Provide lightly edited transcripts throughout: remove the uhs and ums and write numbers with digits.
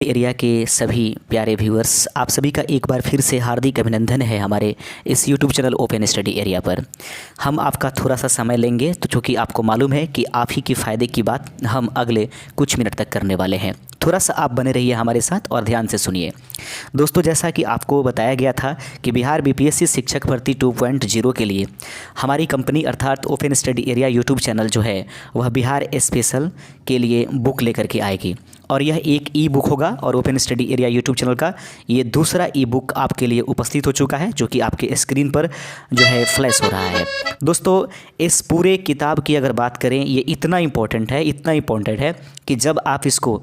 Area के सभी प्यारे व्यूअर्स, आप सभी का एक बार फिर से हार्दिक अभिनंदन है हमारे इस YouTube channel open study area पर। हम आपका थोड़ा सा समय लेंगे तो चूँकि आपको मालूम है कि आप ही की फ़ायदे की बात हम अगले कुछ मिनट तक करने वाले हैं। थोड़ा सा आप बने रहिए हमारे साथ और ध्यान से सुनिए। दोस्तों, जैसा कि आपको बताया गया था कि बिहार बीपीएससी शिक्षक भर्ती 2.0 के लिए हमारी कंपनी अर्थात open study area YouTube channel जो है वह बिहार स्पेशल के लिए बुक लेकर के आएगी और यह एक ई बुक होगा और open study area YouTube channel का ये दूसरा ई बुक आपके लिए उपस्थित हो चुका है, जो कि आपके स्क्रीन पर जो है फ्लैश हो रहा है। दोस्तों, इस पूरे किताब की अगर बात करें, ये इतना इम्पोर्टेंट है कि जब आप इसको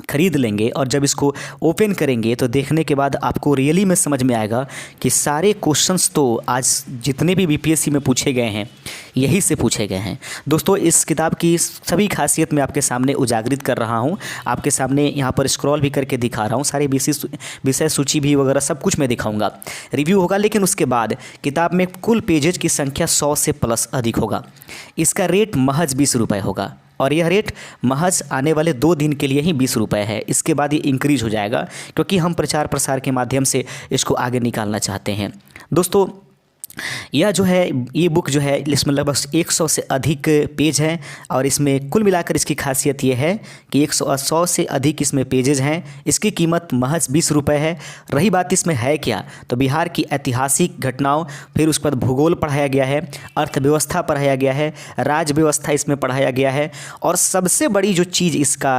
खरीद लेंगे और जब इसको ओपन करेंगे तो देखने के बाद आपको रियली में समझ में आएगा कि सारे क्वेश्चंस तो आज जितने भी बीपीएससी में पूछे गए हैं यही से पूछे गए हैं। दोस्तों, इस किताब की सभी खासियत मैं आपके सामने उजागरित कर रहा हूं, आपके सामने यहां पर स्क्रॉल भी करके दिखा रहा हूं, सारे विषय सूची भी वगैरह सब कुछ मैं दिखाऊंगा, रिव्यू होगा। लेकिन उसके बाद किताब में कुल पेजेज की संख्या 100 से प्लस अधिक होगा। इसका रेट महज 20 रुपये होगा और यह रेट महज आने वाले 2 दिन के लिए ही 20 रुपये है। इसके बाद ये इंक्रीज हो जाएगा क्योंकि हम प्रचार प्रसार के माध्यम से इसको आगे निकालना चाहते हैं। दोस्तों, यह जो है ये बुक जो है इसमें लगभग 100 से अधिक पेज हैं और इसमें कुल मिलाकर इसकी खासियत ये है कि 100 से अधिक इसमें पेजेज हैं। इसकी कीमत महज 20 रुपये है। रही बात इसमें है क्या, तो बिहार की ऐतिहासिक घटनाओं, फिर उस पर भूगोल पढ़ाया गया है, अर्थव्यवस्था पढ़ाया गया है, राज्य व्यवस्था इसमें पढ़ाया गया है और सबसे बड़ी जो चीज़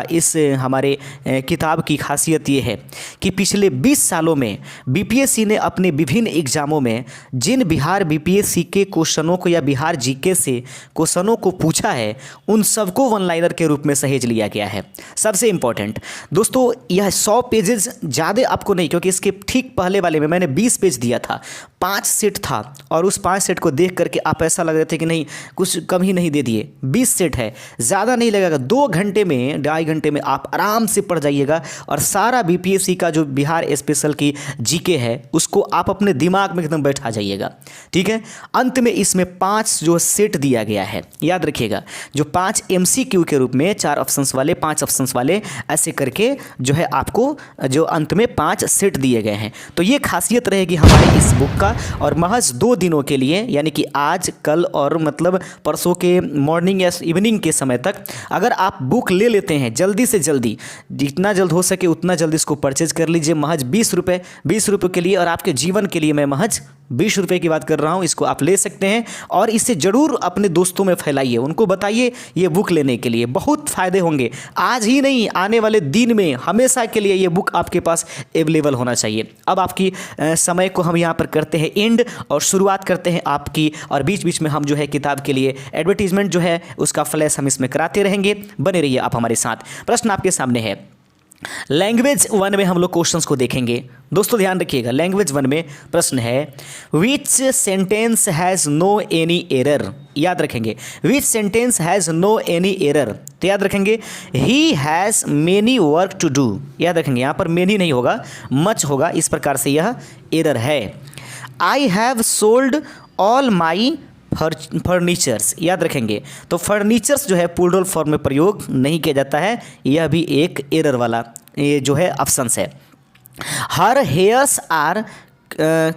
इस हमारे किताब की खासियत ये है कि पिछले 20 सालों में बीपीएससी ने अपने विभिन्न एग्जामों में जिन बिहार बीपीएससी के क्वेश्चनों को या बिहार जीके से क्वेश्चनों को पूछा है उन सबको वन लाइनर के रूप में सहेज लिया गया है। सबसे इंपॉर्टेंट दोस्तों, यह 100 पेजेस ज़्यादा आपको नहीं, क्योंकि इसके ठीक पहले वाले में मैंने 20 पेज दिया था, 5 सेट था और उस 5 सेट को देख करके आप ऐसा लग रहे थे कि नहीं कुछ कम ही नहीं दे दिए। 20 सेट है, ज़्यादा नहीं लगेगा, 2 घंटे में 2.5 घंटे में आप आराम से पढ़ जाइएगा और सारा बीपीएससी का जो बिहार स्पेशल की जीके है उसको आप अपने दिमाग में एकदम बैठा जाइएगा। ठीक है। अंत में इसमें 5 जो सेट दिया गया है, याद रखिएगा, जो 5 एमसीक्यू के रूप में 4 ऑप्शंस वाले, 5 ऑप्शंस वाले, ऐसे करके जो है आपको जो अंत में 5 सेट दिए गए हैं। तो ये खासियत रहेगी हमारे इस बुक का और महज 2 दिनों के लिए, यानी कि आज, कल और मतलब परसों के मॉर्निंग या इवनिंग के समय तक अगर आप बुक ले लेते हैं जल्दी से जल्दी, जितना जल्द हो सके उतना जल्दी इसको परचेज कर लीजिए। महज 20 रुपये के लिए और आपके जीवन के लिए मैं महज 20 रुपये की बात कर रहा हूँ। इसको आप ले सकते हैं और इसे ज़रूर अपने दोस्तों में फैलाइए, उनको बताइए ये बुक लेने के लिए, बहुत फ़ायदे होंगे। आज ही नहीं, आने वाले दिन में हमेशा के लिए ये बुक आपके पास अवेलेबल होना चाहिए। अब आपकी समय को हम यहाँ पर करते हैं एंड और शुरुआत करते हैं आपकी, और बीच बीच में हम जो है किताब के लिए एडवर्टीजमेंट जो है उसका फ्लैश हम इसमें कराते रहेंगे। बने रहिए आप हमारे साथ। प्रश्न आपके सामने है, लैंग्वेज 1 में हम लोग क्वेश्चंस को देखेंगे। दोस्तों ध्यान रखिएगा, लैंग्वेज 1 में प्रश्न है, which sentence has no any error. याद रखेंगे, which sentence has no any error. तो याद रखेंगे, he has many work to do. याद रखेंगे, यहाँ पर मेनी नहीं होगा, मच होगा, इस प्रकार से यह एरर है। I have sold all my furnitures. याद रखेंगे, तो फर्नीचर्स जो है प्लूरल फॉर्म में प्रयोग नहीं किया जाता है, यह भी एक एरर वाला ये जो है ऑप्शंस है। हर हेयर्स आर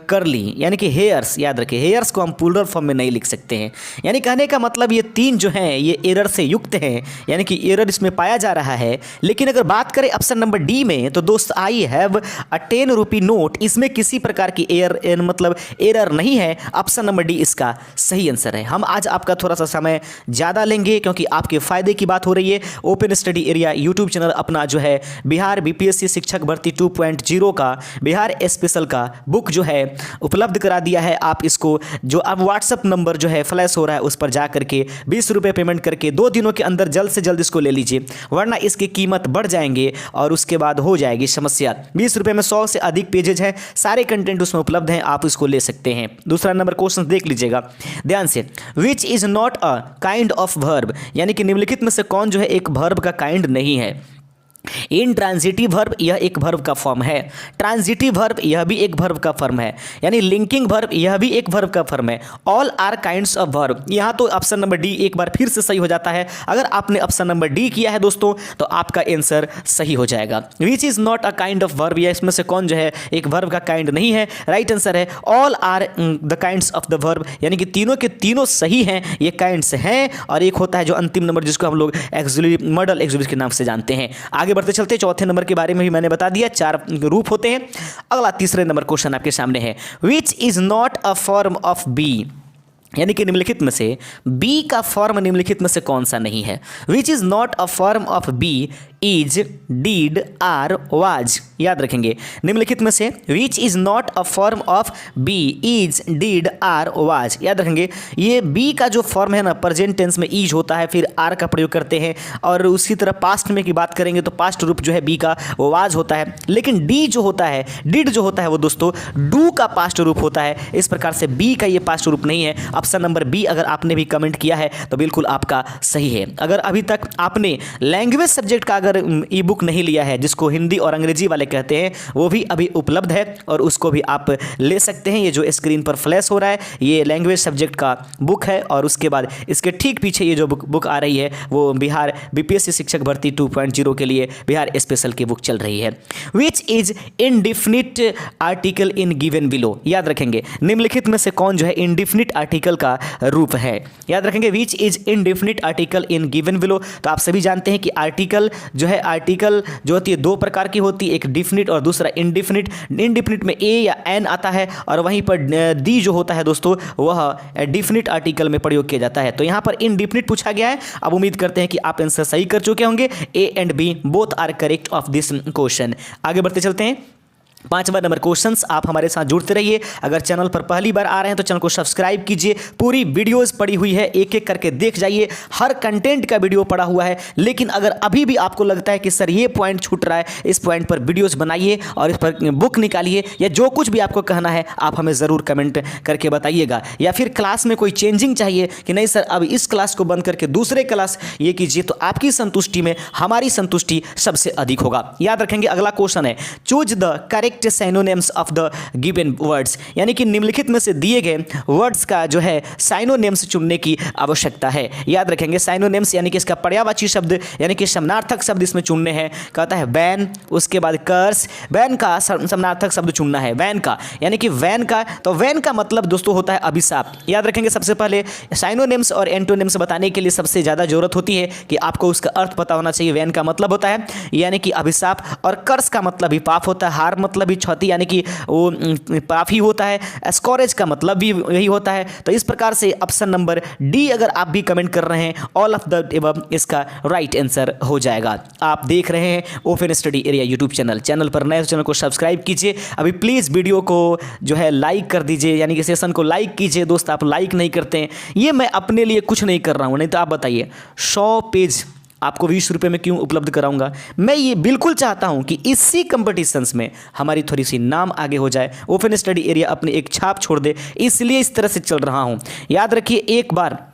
करली, यानी कि हेयर्स, याद रखिए हेयर्स को हम प्लूरल फॉर्म में नहीं लिख सकते हैं। यानी कहने का मतलब ये 3 जो हैं ये एरर से युक्त हैं, यानी कि एरर इसमें पाया जा रहा है। लेकिन अगर बात करें ऑप्शन नंबर डी में, तो दोस्त I have a 10 rupee note, इसमें किसी प्रकार की मतलब एरर नहीं है। ऑप्शन नंबर डी इसका सही आंसर है। हम आज आपका थोड़ा सा समय ज़्यादा लेंगे क्योंकि आपके फ़ायदे की बात हो रही है। Open study area YouTube channel अपना जो है बिहार बीपीएससी शिक्षक भर्ती 2.0 का बिहार स्पेशल का बुक जो है उपलब्ध करा दिया है। आप इसको जो अब व्हाट्सएप नंबर जो है फ्लैश हो रहा है उस पर जा करके 20 रुपये पेमेंट करके 2 दिनों के अंदर जल्द से जल्द इसको ले लीजिए, वरना इसकी कीमत बढ़ जाएंगे और उसके बाद हो जाएगी समस्या। 20 रुपये में 100 से अधिक पेजेज हैं, सारे कंटेंट उसमें उपलब्ध हैं, आप इसको ले सकते हैं। दूसरा नंबर क्वेश्चन देख लीजिएगा ध्यान से, which is not a kind of verb, यानी कि निम्नलिखित में से कौन जो है एक वर्ब का काइंड नहीं है। इनट्रांजिटिव वर्ब यह एक वर्ब का फॉर्म है, ट्रांजिटिव वर्ब यह भी एक वर्ब का फॉर्म है, यानी लिंकिंग वर्ब यह भी एक वर्ब का फॉर्म है। All are kinds of verb, यहाँ तो ऑप्शन नंबर डी एक बार फिर से सही हो जाता है। अगर आपने ऑप्शन नंबर डी किया है दोस्तों तो आपका आंसर सही हो जाएगा। विच is not a kind of verb, या इसमें से कौन जो है एक वर्ब का काइंड नहीं है। राइट आंसर है all are the kinds of the verb, यानी कि तीनों के तीनों सही हैं, ये काइंड्स हैं। और एक होता है जो अंतिम नंबर जिसको हम लोग एक्सिलरी मॉडल एक्सिलरी के नाम से जानते हैं। आगे बढ़ते चलते चौथे नंबर के बारे में भी मैंने बता दिया, 4 रूप होते हैं। अगला तीसरे नंबर क्वेश्चन आपके सामने है, which is not a form of be, यानी कि निम्नलिखित में से बी का फॉर्म निम्नलिखित में से कौन सा नहीं है। Which is not a form of be, is, did, are, was. याद रखेंगे निम्नलिखित में से which is not a form of be, is, did, are, was. याद रखेंगे ये बी का जो फॉर्म है ना, प्रेजेंट टेंस में इज होता है, फिर आर का प्रयोग करते हैं। और उसी तरह पास्ट में की बात करेंगे तो पास्ट रूप जो है बी का वो वाज होता है। लेकिन डी जो होता है, डिड जो होता है वो दोस्तों डू का पास्ट रूप होता है। इस प्रकार से बी का ये पास्ट रूप नहीं है। ऑप्शन नंबर बी अगर आपने भी कमेंट किया है तो बिल्कुल आपका सही है। अगर अभी तक आपने लैंग्वेज सब्जेक्ट का अगर ई बुक नहीं लिया है, जिसको हिंदी और अंग्रेजी वाले कहते हैं, वो भी अभी उपलब्ध है और उसको भी आप ले सकते हैं। ये जो स्क्रीन पर फ्लैश हो रहा है ये लैंग्वेज सब्जेक्ट का बुक है। और उसके बाद इसके ठीक पीछे ये जो बुक आ रही है वो बिहार बीपीएससी शिक्षक भर्ती 2.0 के लिए बिहार स्पेशल की बुक चल रही है। Which is indefinite article in given below. याद रखेंगे निम्नलिखित में से कौन जो है इनडिफिनिट आर्टिकल का रूप है। याद रखेंगे which is indefinite article in given below. तो आप सभी जानते हैं कि आर्टिकल जो है, आर्टिकल जो होती है 2 प्रकार की होती है, एक डिफिनिट और दूसरा इनडिफिनिट। इनडिफिनिट में ए या एन आता है और वहीं पर दी जो होता है दोस्तों वह डिफिनिट आर्टिकल में प्रयोग किया जाता है। तो यहाँ पर इनडिफिनिट पूछा गया है। अब उम्मीद करते हैं कि आप आंसर सही कर चुके होंगे। A and B both are correct of this question. आगे बढ़ते चलते हैं। 5वां नंबर क्वेश्चंस आप हमारे साथ जुड़ते रहिए। अगर चैनल पर पहली बार आ रहे हैं तो चैनल को सब्सक्राइब कीजिए। पूरी वीडियोस पड़ी हुई है, एक एक करके देख जाइए। हर कंटेंट का वीडियो पड़ा हुआ है। लेकिन अगर अभी भी आपको लगता है कि सर ये पॉइंट छूट रहा है, इस पॉइंट पर वीडियोस बनाइए और इस पर बुक निकालिए, या जो कुछ भी आपको कहना है आप हमें ज़रूर कमेंट करके बताइएगा। या फिर क्लास में कोई चेंजिंग चाहिए कि नहीं सर अब इस क्लास को बंद करके दूसरे क्लास ये कीजिए, तो आपकी संतुष्टि में हमारी संतुष्टि सबसे अधिक होगा। याद रखेंगे अगला क्वेश्चन है, choose the correct synonyms of the given words, यानी कि निम्नलिखित में से दिए गए वर्ड्स का जो है साइनोनिम्स चुनने की आवश्यकता है। याद रखेंगे साइनोनिम्स यानी कि इसका पर्यायवाची शब्द यानी कि समानार्थक शब्द इसमें चुनने हैं। कहता है वैन, उसके बाद कर्स। वैन का समानार्थक शब्द चुनना है, वैन का यानी कि वैन का। तो वैन का मतलब दोस्तों होता है अभिशाप। याद रखेंगे सबसे पहले साइनोनिम्स और एंटोनिम्स बताने के लिए सबसे ज़्यादा जरूरत होती है कि आपको उसका अर्थ पता होना चाहिए। वैन का मतलब होता है यानी कि अभिशाप, और कर्स का मतलब भी पाप होता है, हार मतलब भी क्षति यानी कि वो पाप ही होता है, स्कोरेज का मतलब भी यही होता है। तो इस प्रकार से ऑप्शन नंबर डी अगर आप भी कमेंट कर रहे हैं ऑल ऑफ द एबव इसका राइट आंसर हो जाएगा। आप देख रहे हैं open study area YouTube channel पर नए चैनल को सब्सक्राइब कीजिए। अभी प्लीज़ वीडियो को जो है लाइक कर दीजिए, यानी कि सेशन को लाइक कीजिए। दोस्त आप लाइक नहीं करते हैं, ये मैं अपने लिए कुछ नहीं कर रहा हूँ, नहीं तो आप बताइए 100 पेज आपको 20 रुपये में क्यों उपलब्ध कराऊंगा। मैं ये बिल्कुल चाहता हूं कि इसी कंपटीशंस में हमारी थोड़ी सी नाम आगे हो जाए, ओपन स्टडी एरिया अपनी एक छाप छोड़ दे, इसलिए इस तरह से चल रहा हूं। याद रखिए एक बार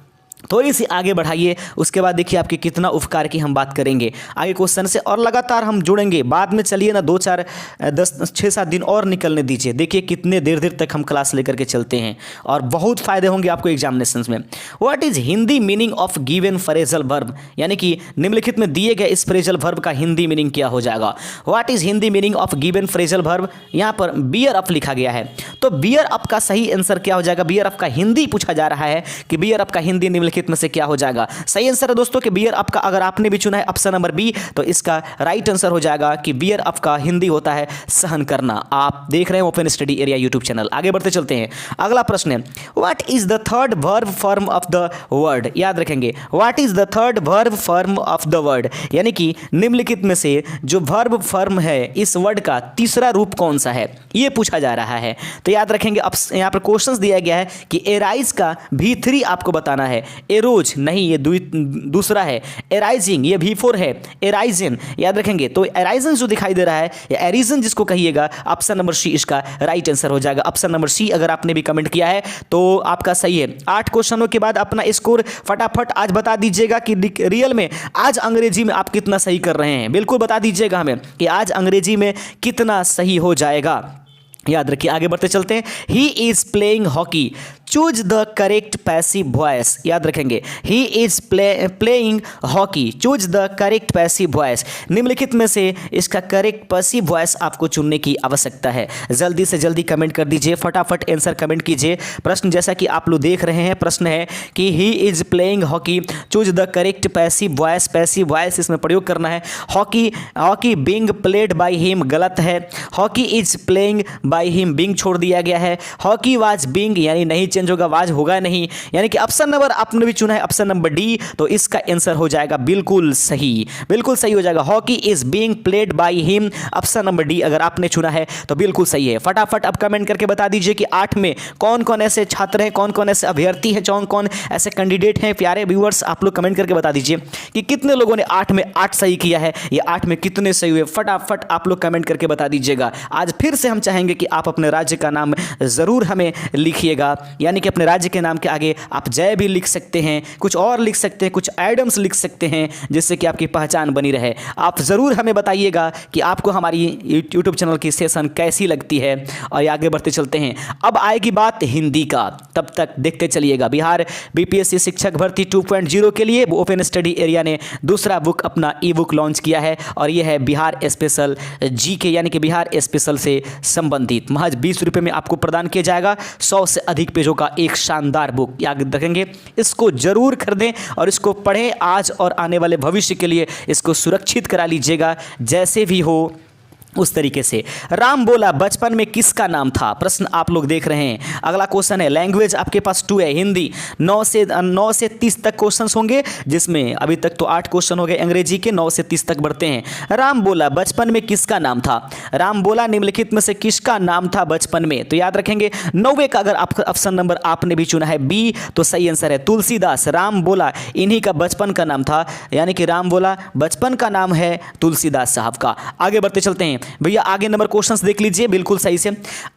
थोड़ी सी आगे बढ़ाइए, उसके बाद देखिए आपके कितना उपकार की हम बात करेंगे आगे क्वेश्चन से, और लगातार हम जुड़ेंगे। बाद में चलिए ना 2 4 10 6 7 दिन और निकलने दीजिए, देखिए कितने देर तक हम क्लास लेकर के चलते हैं और बहुत फायदे होंगे आपको एग्जामिनेशंस में। What is Hindi meaning of given phrasal verb, यानी कि निम्नलिखित में दिए गए इस फ्रेजल वर्ब का हिंदी मीनिंग क्या हो जाएगा। What is Hindi meaning of given phrasal verb, यहाँ पर बियर अप लिखा गया है, तो बियर अप का सही आंसर क्या हो जाएगा। बियर अप का हिंदी पूछा जा रहा है कि बियर अप का हिंदी निम्नलिखित में से क्या हो जाएगा। सही आंसर है दोस्तों कि बियर अप का, अगर आपने भी चुना है ऑप्शन नंबर बी, तो इसका राइट आंसर हो जाएगा कि बियर अप का हिंदी होता है सहन करना। आप देख रहे हैं open study area YouTube channel. आगे बढ़ते चलते हैं। अगला प्रश्न है what is the third verb form of the word. याद रखेंगे what is the third verb form of the word, यानी कि निम्नलिखित में से जो वर्ब फॉर्म है इस वर्ड का तीसरा रूप कौन सा है, यह पूछा जा रहा है। तो याद रखेंगे अब यहाँ पर क्वेश्चन दिया गया है कि एराइज का V3 आपको बताना है। एरोज नहीं, ये दूसरा है। एराइजिंग ये V4 है। एराइजन याद रखेंगे, तो एराइजन जो दिखाई दे रहा है या एरिजन जिसको कहिएगा, ऑप्शन नंबर सी इसका राइट आंसर हो जाएगा। ऑप्शन नंबर सी अगर आपने भी कमेंट किया है तो आपका सही है। 8 क्वेश्चनों के बाद अपना स्कोर फटाफट आज बता दीजिएगा कि रियल में आज अंग्रेजी में आप कितना सही कर रहे हैं। बिल्कुल बता दीजिएगा हमें कि आज अंग्रेजी में कितना सही हो जाएगा। याद रखिए, आगे बढ़ते चलते हैं। He is playing hockey, choose the correct passive voice. याद रखेंगे, he is playing hockey, choose the correct passive voice. निम्नलिखित में से इसका करेक्ट पैसिव वॉइस आपको चुनने की आवश्यकता है। जल्दी से जल्दी कमेंट कर दीजिए, फटाफट आंसर कमेंट कीजिए। प्रश्न जैसा कि आप लोग देख रहे हैं, प्रश्न है कि he is playing hockey, choose the correct passive voice. Passive voice इसमें प्रयोग करना है। Hockey being played by him गलत है। Hockey is playing by him, being छोड़ दिया गया है। हॉकी वाज बीइंग यानी नहीं चेंज होगा, वाज होगा नहीं, यानी कि ऑप्शन नंबर आपने भी चुना है ऑप्शन नंबर डी, तो इसका आंसर हो जाएगा बिल्कुल सही, बिल्कुल सही हो जाएगा। Hockey is being played by him, option number D अगर आपने चुना है तो बिल्कुल सही है। फटाफट आप कमेंट करके बता दीजिए कि 8 में कौन कौन ऐसे छात्र हैं, कौन कौन ऐसे अभ्यर्थी हैं, कौन कौन ऐसे कैंडिडेट हैं। प्यारे व्यूअर्स, आप लोग कमेंट करके बता दीजिए कि कितने लोगों ने 8 में 8 सही किया है, या 8 में कितने सही हुए। फटाफट आप लोग कमेंट करके बता दीजिएगा। आज फिर से हम चाहेंगे कि आप अपने राज्य का नाम जरूर हमें लिखिएगा, यानी कि अपने राज्य के नाम के आगे आप जय भी लिख सकते हैं, कुछ और लिख सकते हैं, कुछ एडम्स लिख सकते हैं, जिससे कि आपकी पहचान बनी रहे। आप ज़रूर हमें बताइएगा कि आपको हमारी यूट्यूब चैनल की सेशन कैसी लगती है। और आगे बढ़ते चलते हैं, अब आएगी बात हिंदी का, तब तक देखते चलिएगा। बिहार BPSC शिक्षक भर्ती 2.0 के लिए ओपन स्टडी एरिया ने दूसरा बुक अपना ई बुक लॉन्च किया है, और यह है बिहार स्पेशल GK, यानी कि बिहार स्पेशल से संबंधित। महज 20 रुपये में आपको प्रदान किया जाएगा 100 से अधिक पेजों का एक शानदार बुक। याद रखेंगे, इसको जरूर खरीदें और इसको पढ़ें। आज और आने वाले भविष्य के लिए इसको सुरक्षित करा लीजिएगा जैसे भी हो उस तरीके से। राम बोला बचपन में किसका नाम था, प्रश्न आप लोग देख रहे हैं। अगला क्वेश्चन है, लैंग्वेज आपके पास 2 है, हिंदी 9 से 30 तक क्वेश्चंस होंगे, जिसमें अभी तक तो 8 क्वेश्चन हो गए अंग्रेजी के, 9 से 30 तक बढ़ते हैं। राम बोला बचपन में किसका नाम था, राम बोला निम्नलिखित में से किसका नाम था बचपन में। तो याद रखेंगे 90 का अगर आपका ऑप्शन नंबर आपने भी चुना है B, तो सही आंसर है तुलसीदास। राम बोला इन्हीं का बचपन का नाम था, यानी कि राम बोला बचपन का नाम है तुलसीदास साहब का। आगे बढ़ते चलते हैं भैया, आगे नंबर क्वेश्चंस देख लीजिए बिल्कुल सही से।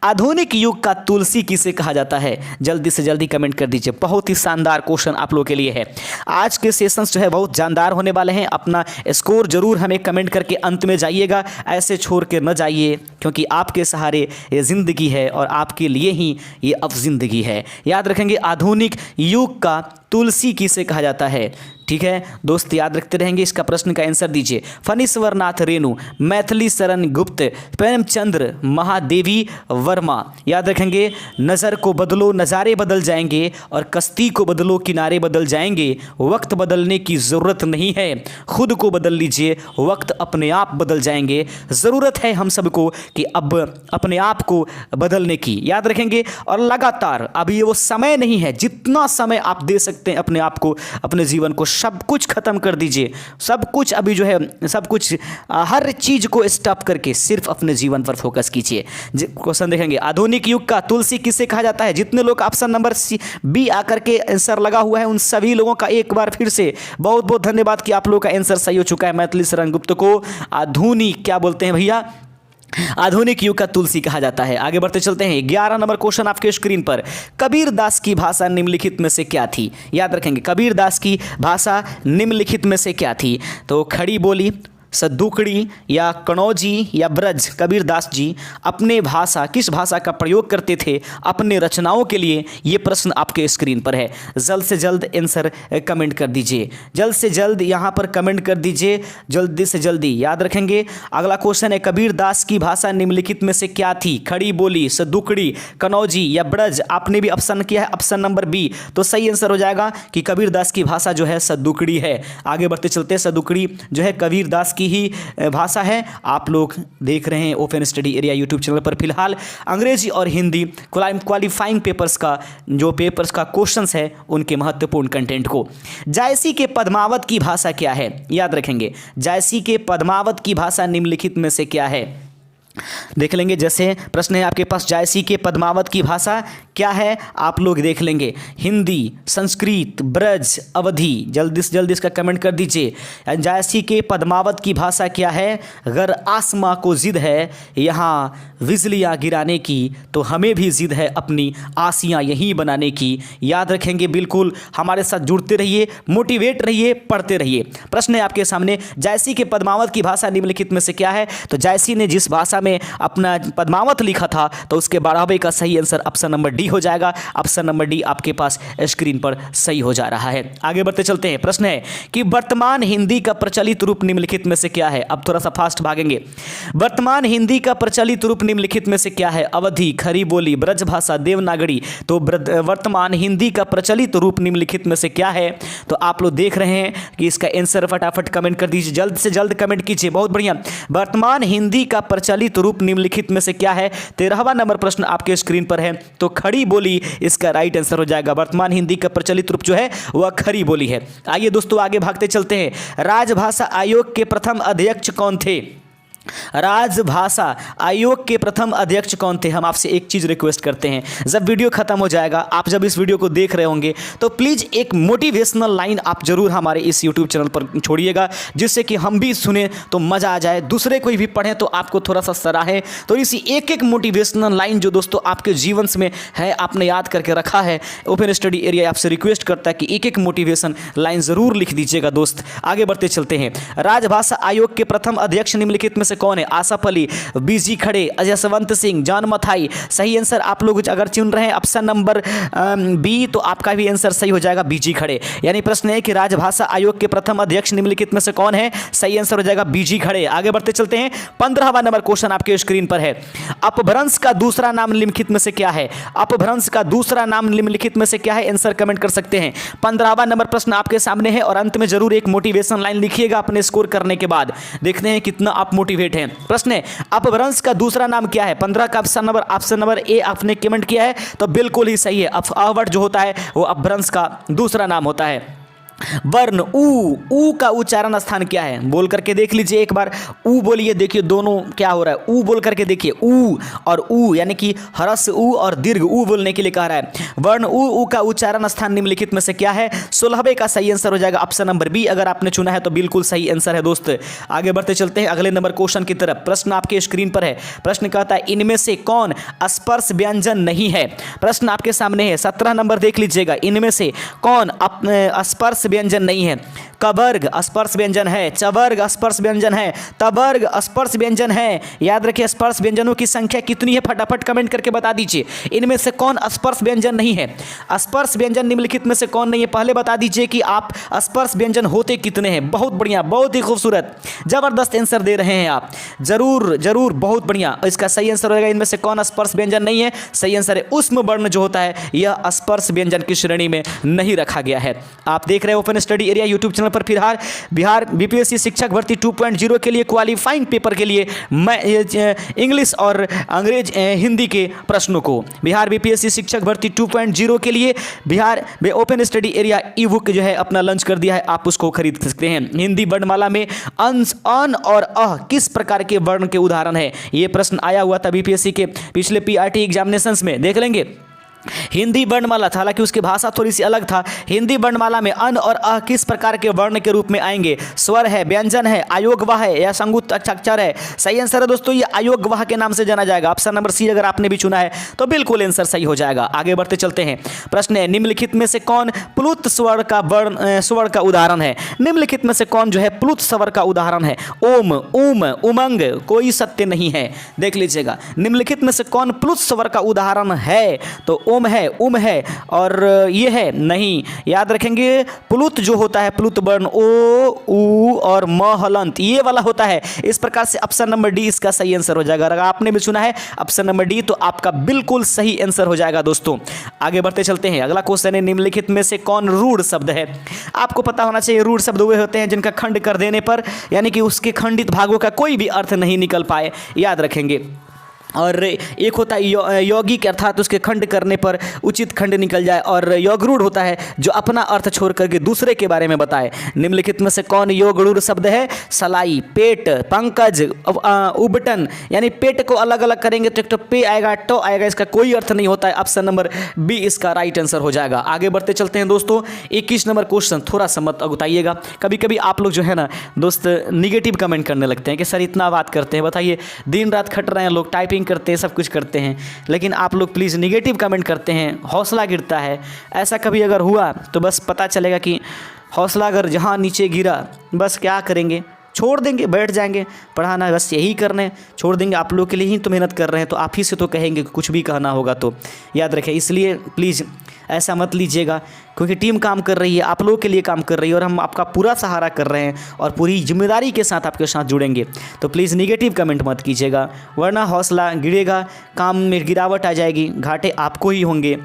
आधुनिक युग का तुलसी किसे कहा जाता है, जल्दी से जल्दी कमेंट कर दीजिए। बहुत ही शानदार क्वेश्चन आप लोगों के लिए है। आज के सेशंस जो है बहुत जानदार होने वाले हैं। अपना स्कोर जरूर हमें कमेंट करके अंत में जाइएगा, ऐसे छोड़ के न जाइए, क्योंकि आपके सहारे ये जिंदगी है और आपके लिए ही ये अब जिंदगी है। याद रखेंगे, आधुनिक युग का तुलसी किसे कहा जाता है। ठीक है दोस्त, याद रखते रहेंगे। इसका प्रश्न का आंसर दीजिए। फणीश्वर नाथ रेणु, मैथिली शरण गुप्त, प्रेमचंद्र महादेवी वर्मा। याद रखेंगे, नज़र को बदलो नज़ारे बदल जाएंगे, और कश्ती को बदलो किनारे बदल जाएंगे। वक्त बदलने की ज़रूरत नहीं है, खुद को बदल लीजिए, वक्त अपने आप बदल जाएंगे। ज़रूरत है हम सबको कि अब अपने आप को बदलने की। याद रखेंगे, और लगातार अभी ये वो समय नहीं है, जितना समय आप दे सकते हैं अपने आप को, अपने जीवन को, सब कुछ खत्म कर दीजिए। सब कुछ अभी जो है, सब कुछ हर चीज को स्टॉप करके सिर्फ अपने जीवन पर फोकस कीजिए। क्वेश्चन देखेंगे, आधुनिक युग का तुलसी किसे कहा जाता है। जितने लोग ऑप्शन नंबर B आकर के आंसर लगा हुआ है, उन सभी लोगों का एक बार फिर से बहुत बहुत धन्यवाद कि आप लोगों का आंसर सही हो चुका है। मैथिली शरण गुप्त को आधुनिक क्या बोलते हैं भैया, आधुनिक युग का तुलसी कहा जाता है। आगे बढ़ते चलते हैं, 11 नंबर क्वेश्चन आपके स्क्रीन पर। कबीर दास की भाषा निम्नलिखित में से क्या थी। याद रखेंगे, कबीर दास की भाषा निम्नलिखित में से क्या थी। तो खड़ी बोली, सद्दुकड़ी या कनौजी या ब्रज। कबीर दास जी अपने भाषा, किस भाषा का प्रयोग करते थे अपने रचनाओं के लिए, ये प्रश्न आपके स्क्रीन पर है। जल्द से जल्द आंसर कमेंट कर दीजिए, जल्द से जल्द यहाँ पर कमेंट कर दीजिए, जल्दी से जल्दी। याद रखेंगे, अगला क्वेश्चन है, कबीर दास की भाषा निम्नलिखित में से क्या थी। खड़ी बोली, सद्दुकड़ी, कनौजी या ब्रज। आपने भी ऑप्शन किया है ऑप्शन नंबर B, तो सही आंसर हो जाएगा कि कबीर दास की भाषा जो है सद्दुकड़ी है। आगे बढ़ते चलते हैं, सद्दुकड़ी जो है कबीर दास की ही भाषा है। आप लोग देख रहे हैं open study area YouTube channel पर फिलहाल अंग्रेजी और हिंदी क्वालिफाइंग पेपर्स का जो पेपर्स का क्वेश्चंस है, उनके महत्वपूर्ण कंटेंट को। जायसी के पद्मावत की भाषा क्या है। याद रखेंगे, जायसी के पद्मावत की भाषा निम्नलिखित में से क्या है। देख लेंगे। जैसे प्रश्न है आपके पास, जायसी के पद्मावत की भाषा क्या है? आप लोग देख लेंगे, हिंदी, संस्कृत, ब्रज, अवधी। जल्दी से जल्दी इसका कमेंट कर दीजिए। जायसी के पद्मावत की भाषा क्या है? अगर आसमां को जिद है यहाँ बिजलियाँ गिराने की, तो हमें भी जिद है अपनी आसियाँ यहीं बनाने की। याद रखेंगे, बिल्कुल हमारे साथ जुड़ते रहिए, मोटिवेट रहिए, पढ़ते रहिए। प्रश्न है आपके सामने, जायसी के पद्मावत की भाषा निम्नलिखित में से क्या है? तो जायसी ने जिस भाषा में अपना पद्मावत लिखा था, तो उसके 12वें का सही आंसर ऑप्शन नंबर डी हो जाएगा। ऑप्शन नंबर डी आपके पास स्क्रीन पर सही हो जा रहा है। आगे बढ़ते चलते हैं। प्रश्न है कि वर्तमान हिंदी का प्रचलित रूप निम्नलिखित में से क्या है? अब थोड़ा सा फास्ट भागेंगे। वर्तमान हिंदी का प्रचलित रूप निम्नलिखित में से क्या है? अवधी, खड़ी बोली, ब्रजभाषा, देवनागरी। तो वर्तमान हिंदी का प्रचलित रूप निम्नलिखित में से क्या है? तो आप लोग देख रहे हैं कि इसका आंसर फटाफट कमेंट कर दीजिए, जल्द से जल्द कमेंट कीजिए। बहुत बढ़िया। वर्तमान हिंदी का प्रचलित रूप निम्नलिखित में से क्या है? 13वां नंबर प्रश्न आपके स्क्रीन पर है, तो खड़ी बोली इसका राइट आंसर हो जाएगा। वर्तमान हिंदी का प्रचलित रूप जो है वह खड़ी बोली है। आइए दोस्तों आगे भागते चलते हैं। राजभाषा आयोग के प्रथम अध्यक्ष कौन थे? राजभाषा आयोग के प्रथम अध्यक्ष कौन थे? हम आपसे एक चीज़ रिक्वेस्ट करते हैं, जब वीडियो खत्म हो जाएगा, आप जब इस वीडियो को देख रहे होंगे, तो प्लीज़ एक मोटिवेशनल लाइन आप जरूर हमारे इस यूट्यूब चैनल पर छोड़िएगा, जिससे कि हम भी सुने तो मज़ा आ जाए, दूसरे कोई भी पढ़ें तो आपको थोड़ा सा सराहे। तो इसी एक एक मोटिवेशनल लाइन जो दोस्तों आपके जीवन में है, आपने याद करके रखा है, ओपन स्टडी एरिया आपसे रिक्वेस्ट करता है कि एक एक मोटिवेशन लाइन ज़रूर लिख दीजिएगा दोस्त। आगे बढ़ते चलते हैं। राजभाषा आयोग के प्रथम अध्यक्ष निम्नलिखित में से कौन है? आसफ अली, बीजी खड़े, जसवंत सिंह, जॉन मथाई। सही आंसर आप लोग अगर चुन रहे हैं ऑप्शन नंबर बी, तो आपका भी आंसर सही हो जाएगा, बीजी खड़े। यानी प्रश्न है कि राजभाषा आयोग के प्रथम अध्यक्ष निम्नलिखित में से कौन है? सही आंसर हो जाएगा बीजी खड़े। आगे बढ़ते चलते हैं। 15वां नंबर क्वेश्चन आपके स्क्रीन पर है। अपभ्रंश का दूसरा नाम निम्नलिखित में से क्या है? अपभ्रंश का दूसरा नाम निम्नलिखित में से क्या है? आंसर कमेंट कर सकते हैं। 15वां नंबर प्रश्न आपके सामने है, और अंत में जरूर एक मोटिवेशन लाइन लिखिएगा अपने स्कोर करने के बाद। देखते हैं कितना आप मोटिवेट हैं। प्रश्न है, अपभ्रंश का दूसरा नाम क्या है? 15 का ऑप्शन नंबर ए आपने कमेंट किया है, तो बिल्कुल ही सही है। अवट जो होता है वो अपभ्रंश का दूसरा नाम होता है। वर्ण ऊ का उच्चारण स्थान क्या है? बोल करके देख लीजिए एक बार। ऊ बोलिए, देखिए दोनों क्या हो रहा है। ऊ बोल करके देखिए, ऊ और ऊ, यानी कि ह्रस्व ऊ और दीर्घ ऊ बोलने के लिए कह रहा है। वर्ण ऊ का उच्चारण स्थान निम्नलिखित में से क्या है? 16वें का सही आंसर हो जाएगा ऑप्शन नंबर बी। अगर आपने चुना है तो बिल्कुल सही आंसर है दोस्त। आगे बढ़ते चलते हैं अगले नंबर क्वेश्चन की तरफ। प्रश्न आपके स्क्रीन पर है। प्रश्न कहता है, इनमें से कौन स्पर्श व्यंजन नहीं है? प्रश्न आपके सामने है, 17 नंबर देख लीजिएगा। इनमें से कौन स्पर्श व्यंजन नहीं है? कवर्ग स्पर्श व्यंजन है, चवर्ग स्पर्श व्यंजन है, तवर्ग स्पर्श व्यंजन है। याद रखिए स्पर्श व्यंजनों की संख्या कितनी है? फटाफट कमेंट करके बता दीजिए। इनमें से कौन स्पर्श व्यंजन नहीं है? स्पर्श व्यंजन निम्नलिखित में से कौन नहीं है? पहले बता दीजिए कि आप स्पर्श व्यंजन होते कितने हैं। बहुत बढ़िया, बहुत ही खूबसूरत, जबरदस्त आंसर दे रहे हैं आप। जरूर जरूर, बहुत बढ़िया। इसका सही आंसर होगा, इनमें से कौन स्पर्श व्यंजन नहीं है? सही आंसर है उष्म वर्ण जो होता है, यह स्पर्श व्यंजन की श्रेणी में नहीं रखा गया है। आप देख रहे हैं open study area YouTube channel पर। फिलहाल बिहार बीपीएससी शिक्षक भर्ती 2.0 के लिए क्वालिफाइंग पेपर के लिए मैं इंग्लिश और अंग्रेज हिंदी के प्रश्नों को, बिहार बीपीएससी शिक्षक भर्ती 2.0 के लिए बिहार में ओपन स्टडी एरिया ई बुक जो है अपना लॉन्च कर दिया है, आप उसको खरीद सकते हैं। हिंदी वर्णमाला में अंश, अन और अह किस प्रकार के वर्ण के उदाहरण है? ये प्रश्न आया हुआ था बीपीएससी के पिछले पीआरटी एग्जामिनेशंस में, देख लेंगे। हिंदी वर्णमाला था, हालांकि उसकी भाषा थोड़ी सी अलग था। हिंदी वर्णमाला में अन और अ किस प्रकार के वर्ण के रूप में आएंगे? स्वर है, व्यंजन है, आयोगवाह है या संयुक्त अक्षर है? सही आंसर है दोस्तों, ये आयोगवाह के नाम से जाना जाएगा। ऑप्शन नंबर सी अगर आपने भी चुना है तो बिल्कुल आंसर सही हो जाएगा। आगे बढ़ते चलते हैं। प्रश्न है, निम्नलिखित में से कौन प्लुत स्वर का उदाहरण है? निम्नलिखित में से कौन जो है प्लुत स्वर का उदाहरण है? ओम, उम, उमंग, कोई सत्य नहीं है। देख लीजिएगा, निम्नलिखित में से कौन प्लुत स्वर का उदाहरण है? तो ओम है, उम है, और ये है नहीं। याद रखेंगे प्लुत जो होता है, प्लुत वर्ण ओ, ऊ और म हलंत, ये वाला होता है। इस प्रकार से ऑप्शन नंबर डी इसका सही आंसर हो जाएगा। अगर आपने भी चुना है ऑप्शन नंबर डी तो आपका बिल्कुल सही आंसर हो जाएगा दोस्तों। आगे बढ़ते चलते हैं। अगला क्वेश्चन है, निम्नलिखित में से कौन रूढ़ शब्द है? आपको पता होना चाहिए रूढ़ शब्द वे होते हैं जिनका खंड कर देने पर, यानी कि उसके खंडित भागों का कोई भी अर्थ नहीं निकल पाए। याद रखेंगे और एक होता है यौगिक अर्थात उसके खंड करने पर उचित खंड निकल जाए, और योगरूढ़ होता है जो अपना अर्थ छोड़ करके दूसरे के बारे में बताए। निम्नलिखित में से कौन योगरूढ़ शब्द है? सलाई, पेट, पंकज, उबटन, यानी पेट को अलग अलग करेंगे तो एक तो पे आएगा, टो आएगा, इसका कोई अर्थ नहीं होता है। ऑप्शन नंबर बी इसका राइट आंसर हो जाएगा। आगे बढ़ते चलते हैं दोस्तों, 21 नंबर क्वेश्चन, थोड़ा सा मत अगुताइएगा। कभी कभी आप लोग जो है ना दोस्त निगेटिव कमेंट करने लगते हैं कि सर इतना बात करते हैं, बताइए दिन रात खट रहे हैं लोग, टाइपिंग करते हैं, सब कुछ करते हैं, लेकिन आप लोग प्लीज़ निगेटिव कमेंट करते हैं, हौसला गिरता है। ऐसा कभी अगर हुआ तो बस पता चलेगा कि हौसला अगर जहाँ नीचे गिरा बस क्या करेंगे, छोड़ देंगे, बैठ जाएंगे पढ़ाना, बस यही करने छोड़ देंगे। आप लोग के लिए ही तो मेहनत कर रहे हैं, तो आप ही से तो कहेंगे, कुछ भी कहना होगा तो याद रखें। इसलिए प्लीज़ ऐसा मत लीजिएगा, क्योंकि टीम काम कर रही है, आप लोगों के लिए काम कर रही है, और हम आपका पूरा सहारा कर रहे हैं और पूरी जिम्मेदारी के साथ आपके साथ जुड़ेंगे। तो प्लीज़ निगेटिव कमेंट मत कीजिएगा, वरना हौसला गिरेगा, काम में गिरावट आ जाएगी, घाटे आपको ही होंगे।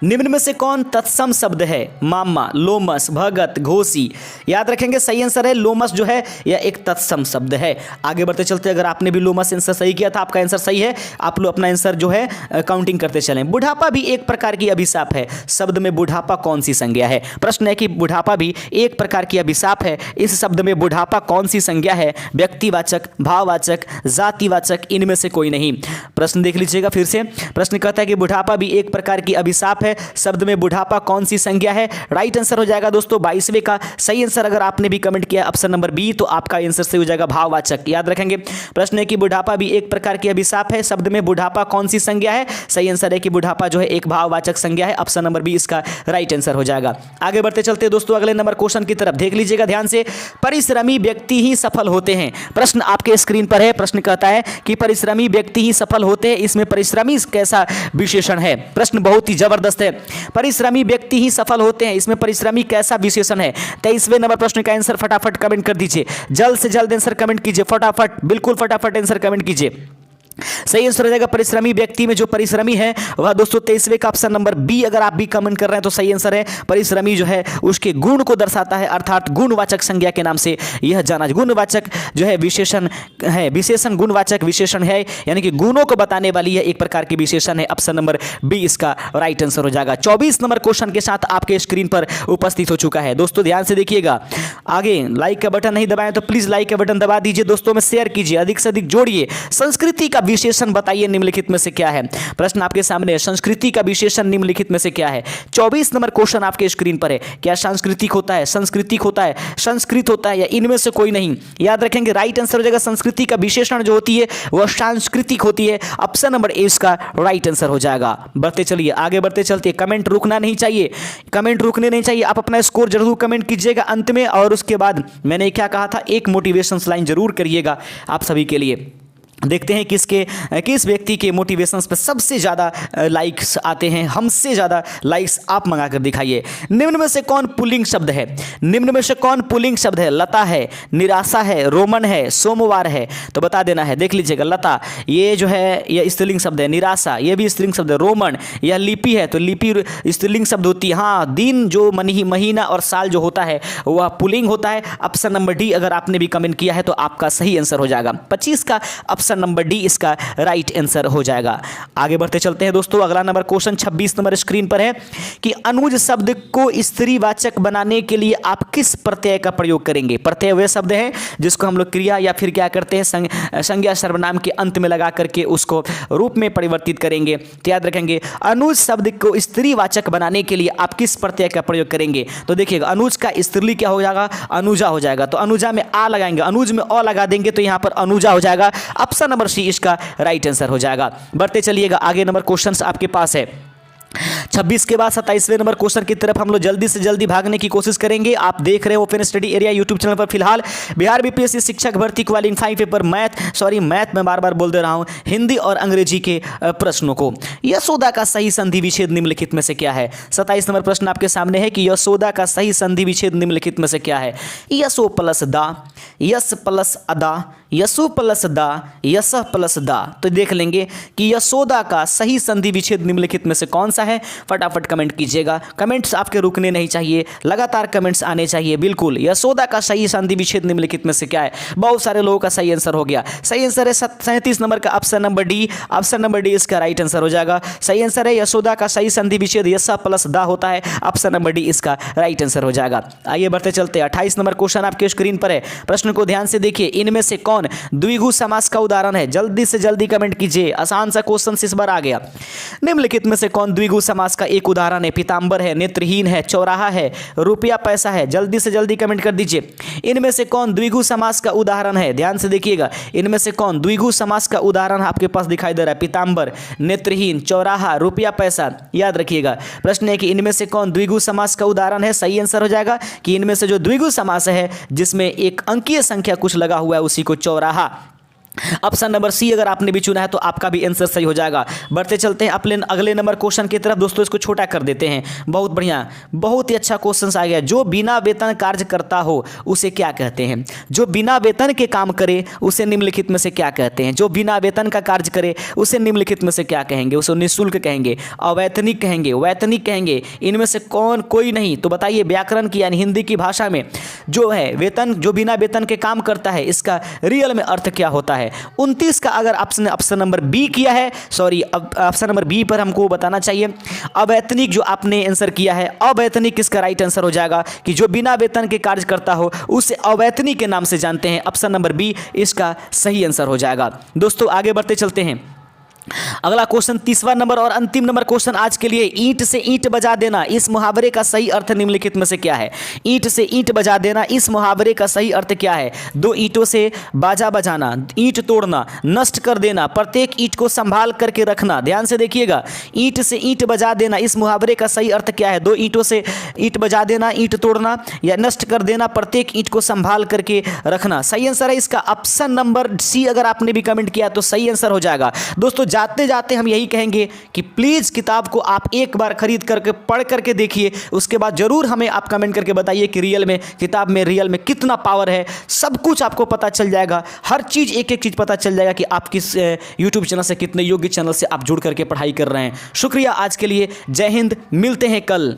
निम्न में से कौन तत्सम शब्द है? मामा, लोमस, भगत, घोषी। याद रखेंगे सही आंसर है लोमस जो है यह एक तत्सम शब्द है। आगे बढ़ते चलते, अगर आपने भी लोमस आंसर सही किया था, आपका आंसर सही है, आप लोग अपना आंसर जो है काउंटिंग करते चलें। बुढ़ापा भी एक प्रकार की अभिशाप है, शब्द में बुढ़ापा कौन सी संज्ञा है? प्रश्न है कि बुढ़ापा भी एक प्रकार की अभिशाप है, इस शब्द में बुढ़ापा कौन सी संज्ञा है? व्यक्तिवाचक, भाववाचक, जातिवाचक, इनमें से कोई नहीं। प्रश्न देख लीजिएगा फिर से। प्रश्न कहता है कि बुढ़ापा भी एक प्रकार की अभिशाप है, शब्द में बुढ़ापा कौन सी संज्ञा है? राइट आंसर हो जाएगा दोस्तों 22वें का सही आंसर। अगर आपने भी कमेंट किया ऑप्शन नंबर बी, तो आपका आंसर सही हो जाएगा भाववाचक। याद रखेंगे, प्रश्न है कि बुढ़ापा भी एक प्रकार की अभिशाप है, शब्द में बुढ़ापा कौन सी संज्ञा है? सही आंसर है कि बुढ़ापा जो है एक भाववाचक संज्ञा है, ऑप्शन नंबर बी इसका राइट आंसर हो जाएगा। आगे बढ़ते चलते दोस्तों अगले नंबर क्वेश्चन की तरफ देख लीजिएगा ध्यान से। परिश्रमी व्यक्ति ही सफल होते हैं, प्रश्न आपके स्क्रीन पर है। प्रश्न कहता है कि परिश्रमी व्यक्ति ही सफल होते हैं, इसमें परिश्रमी कैसा विशेषण है? प्रश्न बहुत ही जबरदस्त है। परिश्रमी व्यक्ति ही सफल होते हैं, इसमें परिश्रमी कैसा विशेषण है? 23वें नंबर प्रश्न का आंसर फटाफट कमेंट कर दीजिए, जल्द से जल्द आंसर कमेंट कीजिए, फटाफट, बिल्कुल फटाफट आंसर कमेंट कीजिए। सही आंसर हो जाएगा परिश्रमी व्यक्ति में जो परिश्रमी है वह दोस्तों 23वें का ऑप्शन नंबर बी। अगर आप भी कमेंट कर रहे हैं तो सही आंसर है परिश्रमी जो है उसके गुण को दर्शाता है, अर्थात गुणवाचक संज्ञा के नाम से यह जाना। गुणवाचक जो है विशेषण है, विशेषण गुणवाचक विशेषण है, यानी कि गुणों को बताने वाली यह एक प्रकार की विशेषण है, ऑप्शन नंबर बी इसका राइट आंसर हो जाएगा। 24 नंबर क्वेश्चन के साथ आपके स्क्रीन पर उपस्थित हो चुका है। दोस्तों ध्यान से देखिएगा, आगे लाइक का बटन नहीं दबाएं तो प्लीज लाइक का बटन दबा दीजिए, दोस्तों में शेयर कीजिए, अधिक से अधिक जोड़िए। संस्कृति का विशेषण बताइए निम्नलिखित में से क्या है? प्रश्न आपके सामने है, संस्कृति का विशेषण निम्नलिखित में से क्या है? 24 नंबर क्वेश्चन आपके स्क्रीन पर है। क्या सांस्कृतिक होता है, सांस्कृतिक होता है, संस्कृत होता है, या इनमें से कोई नहीं? याद रखेंगे राइट आंसर हो जाएगा संस्कृति का विशेषण जो होती है वह सांस्कृतिक होती है, ऑप्शन नंबर ए इसका राइट आंसर हो जाएगा। बढ़ते चलिए, आगे बढ़ते चलते, कमेंट रुकना नहीं चाहिए, कमेंट रुकने नहीं चाहिए, आप अपना स्कोर जरूर कमेंट कीजिएगा अंत में, और उसके बाद मैंने क्या कहा था, एक मोटिवेशन लाइन जरूर करिएगा आप सभी के लिए। देखते हैं किस व्यक्ति के मोटिवेशंस पे सबसे ज़्यादा लाइक्स आते हैं, हमसे ज़्यादा लाइक्स आप मंगा कर दिखाइए। निम्न में से कौन पुल्लिंग शब्द है? निम्न में से कौन पुल्लिंग शब्द है? लता है, निराशा है, रोमन है, सोमवार है, तो बता देना है। देख लीजिएगा, लता ये जो है यह स्त्रीलिंग शब्द है, निराशा ये भी स्त्रीलिंग शब्द है, रोमन यह लिपि है, तो लिपि स्त्रीलिंग शब्द होती है। हाँ, दिन जो महीना और साल जो होता है वह पुल्लिंग होता है, ऑप्शन नंबर डी अगर आपने भी कमेंट किया है तो आपका सही आंसर हो जाएगा। 25 का ऑप्शन नंबर डी इसका राइट आंसर हो जाएगा। आगे बढ़ते चलते हैं दोस्तों, अगला नंबर क्वेश्चन 26 नंबर स्क्रीन पर है कि अनुज शब्द को स्त्रीवाचक बनाने के लिए आप किस प्रत्यय का प्रयोग करेंगे? प्रत्यय वे शब्द है जिसको हम लोग क्रिया या फिर क्या करते हैं संज्ञा सर्वनाम के अंत में लगा करके उसको रूप में परिवर्तित करेंगे। तो याद रखेंगे अनुज शब्द को स्त्रीवाचक बनाने के लिए आप किस प्रत्यय का प्रयोग करेंगे? तो देखिएगा, अनुज का स्त्रीलिंग क्या हो जाएगा? अनुजा हो जाएगा, तो अनुजा में आ लगाएंगे, अनुज में अ लगा देंगे तो यहाँ पर अनुजा हो जाएगा, ऑप्शन नंबर सी इसका राइट आंसर हो जाएगा। बढ़ते चलिएगा, आगे नंबर क्वेश्चंस आपके पास है 26 के बाद 27वें नंबर क्वेश्चन की तरफ हम लोग जल्दी से जल्दी भागने की कोशिश करेंगे। आप देख रहे हैं open study area YouTube channel पर। फिलहाल बिहार बीपीएससी शिक्षक भर्ती क्वालिफाइंग पेपर मैथ में बार बार बोल दे रहा हूं, हिंदी और अंग्रेजी के प्रश्नों को। यशोदा का सही संधि विच्छेद निम्नलिखित में से क्या है? 27 नंबर प्रश्न आपके सामने है कि यशोदा का सही संधि विच्छेद निम्नलिखित में से क्या है? यशो प्लस दा, यश प्लस अदा, यसु प्लस दा, यश प्लस दा। तो देख लेंगे कि यशोदा का सही संधि विच्छेद निम्नलिखित में से कौन सा है? फटाफट कमेंट कीजिएगा। कमेंट्स आपके रुकने नहीं चाहिए, लगातार कमेंट्स आने चाहिए। बिल्कुल, यशोदा का सही संधि विच्छेद निम्नलिखित में से क्या है? बहुत सारे लोगों का सही आंसर हो गया। सही आंसर है 37 नंबर का option number D. Option number D इसका राइट आंसर हो जाएगा। सही आंसर है यशोदा का सही संधि विच्छेद यशा प्लस दा होता है। ऑप्शन नंबर डी इसका राइट आंसर हो जाएगा। आइए बढ़ते चलते 28 नंबर क्वेश्चन आपके स्क्रीन पर है। प्रश्न को ध्यान से देखिए। इनमें से कौन द्विगु समास का उदाहरण है? जल्दी से जल्दी कमेंट कीजिए। आसान सा क्वेश्चन इस बार आ गया। निम्नलिखित में से कौन द्विगु समास का एक उदाहरण है? पीतांबर है, नेत्रहीन है, चौराहा है, रुपया पैसा है। जल्दी से जल्दी कमेंट कर दीजिए। इनमें से कौन द्विगु समास का उदाहरण है? ध्यान से देखिएगा। इनमें से कौन द्विगु समास का उदाहरण आपके पास दिखाई दे रहा है? पीतांबर, नेत्रहीन, चौराहा, रुपया पैसा। याद रखिएगा, प्रश्न है कि इनमें से कौन द्विगु समास का उदाहरण है? सही आंसर हो जाएगा कि इनमें से जो द्विगु समास है जिसमें एक अंकीय संख्या कुछ लगा हुआ है उसी को चौराहा। ऑप्शन नंबर सी अगर आपने भी चुना है तो आपका भी आंसर सही हो जाएगा। बढ़ते चलते हैं अपने अगले नंबर क्वेश्चन की तरफ। दोस्तों इसको छोटा कर देते हैं। बहुत बढ़िया, बहुत ही अच्छा क्वेश्चन आ गया। जो बिना वेतन कार्य करता हो उसे क्या कहते हैं? जो बिना वेतन के काम करे उसे निम्नलिखित में से क्या कहते हैं? जो बिना वेतन का कार्य करे उसे निम्नलिखित में से क्या कहेंगे? उसे निःशुल्क कहेंगे, अवैतनिक कहेंगे, वैतनिक कहेंगे। इनमें से कौन कोई नहीं? तो बताइए, व्याकरण की यानी हिंदी की भाषा में जो है वेतन, जो बिना वेतन के काम करता है, इसका रियल में अर्थ क्या होता है? 29 का अगर ऑप्शन नंबर बी किया है, सॉरी ऑप्शन नंबर बी पर हमको बताना चाहिए। अवैतनिक जो आपने आंसर किया है, अवैतनिक इसका राइट आंसर हो जाएगा कि जो बिना वेतन के कार्य करता हो उसे अवैतनिक के नाम से जानते हैं। ऑप्शन नंबर बी इसका सही आंसर हो जाएगा। दोस्तों आगे बढ़ते चलते हैं। अगला क्वेश्चन 30वां नंबर और अंतिम नंबर क्वेश्चन आज के लिए। ईंट से ईंट बजा देना, इस मुहावरे का सही अर्थ निम्नलिखित में से क्या है? ईंट से ईंट बजा देना, इस मुहावरे का सही अर्थ क्या है? दो ईंटों से बाजा बजाना, ईंट तोड़ना, नष्ट कर देना, प्रत्येक ईंट को संभाल करके रखना। ध्यान से देखिएगा, ईंट से ईंट बजा देना, इस मुहावरे का सही अर्थ क्या है? दो ईंटों से ईंट बजा देना, ईंट तोड़ना या नष्ट कर देना, प्रत्येक ईंट को संभाल करके रखना। सही आंसर है इसका ऑप्शन नंबर सी। अगर आपने भी कमेंट किया तो सही आंसर हो जाएगा। दोस्तों जाते जाते हम यही कहेंगे कि प्लीज़ किताब को आप एक बार खरीद करके पढ़ करके देखिए, उसके बाद जरूर हमें आप कमेंट करके बताइए कि रियल में किताब में रियल में कितना पावर है। सब कुछ आपको पता चल जाएगा, हर चीज़ एक एक चीज़ पता चल जाएगा कि आप किस यूट्यूब चैनल से, कितने योग्य चैनल से आप जुड़ करके पढ़ाई कर रहे हैं। शुक्रिया आज के लिए। जय हिंद, मिलते हैं कल।